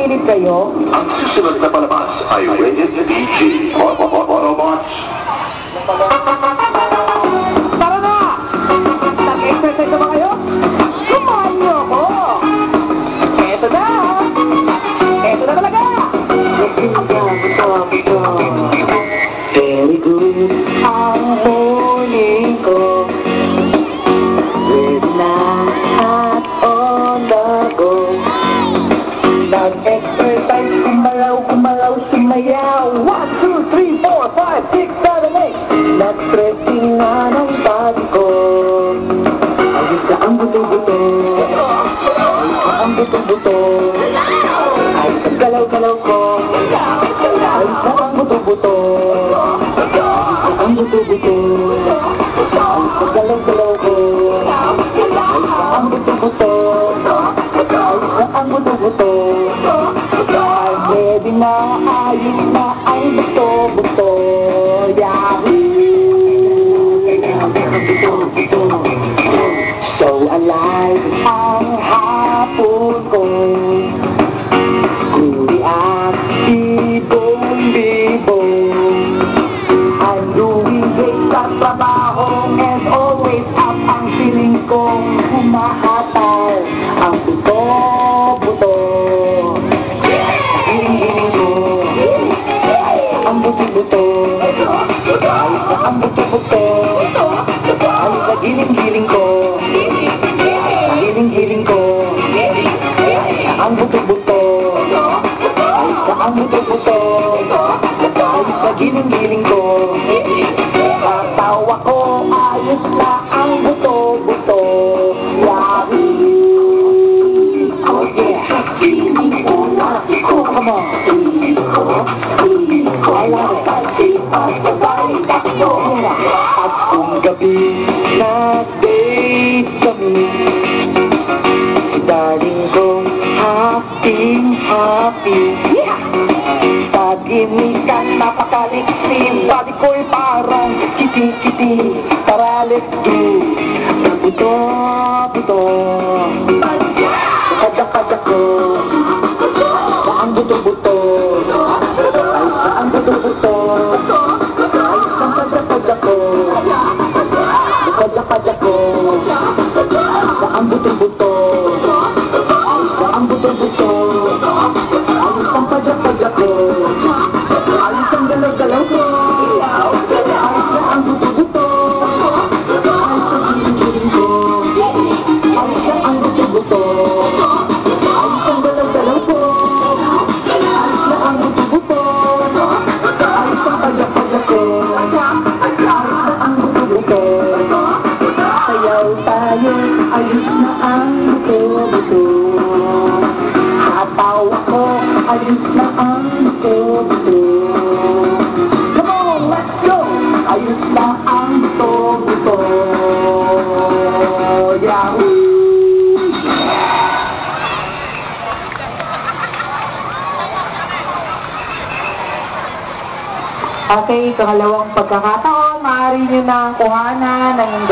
Nanginginig kayo? Ang susunod na palabas ay rated PG. Autobots. Tara na! Nag-exercise na ba kayo? Kumain niyo ako! Eto na! Eto na talaga! Very good ang morning ko. Ready na at on the go. Nag-exercise, kumalaw, sumayaw. 1, 2, 3, 4, 5, 6, 7, 8. Nag-stretching na ng body ko. Ayos na ang buto-buto. Ayos na ang buto-buto. Ayos ang galaw-galaw ko. Ayos na ang buto-buto. Ayos na ang buto-buto. Ayos ang galaw-galaw ko. Ayos na ang buto-buto. Ayos na ang buto-buto. Ay, ready na, ayos na ang buto-buto. So alive ang hapon ko. Kuri at ibong-bibong. I'm doing great sa trabaho and always up ang feeling kong humahatal ang buto-buto. Hiling-hiling ko ang buto-buto. Ayos na ang buto-buto. Ayos na hiling-hiling ko. Hiling-hiling ko. Ang buto-buto. Ayos na ang buto-buto. Ayos na hiling-hiling ko. Katawa ko, ayos na ang buto-buto. Yahoo! Oh yeah! Come on! I love it! At kung gabi na date kami, si darling kong happy. Pag-inikan, napakaliksin, body ko'y parang kiting-kiting. Tara, let's do the buto-buto. Kadyak-kadyak ko na ang buto-buto. Ayos na ang buto-buto. Ayos ang kadyak-kadyak ko. Kadyak-kadyak ko na ang buto-buto. Ayos na ang buto-buto. Ayos ang kadyak-kadyak ko. Ayos ang galaw-galaw ko. Ayos na ang buto-buto. Ayos ang hiling-hiling ko. Ayos na ang buto-buto. Ayos ang galaw-galaw ko. Ayos na ang buto-buto. Ayos ang kadyak-kadyak ko. Ayos na ang buto-buto. Sayaw tayo, ayos na ang buto-buto. Katawa ko, ayos na ang buto-buto. Come on, let's go! Ayos na ang buto-buto. Yahoo! Okay, pangalawang pagkakataon, maaari nyo na kuhanan ng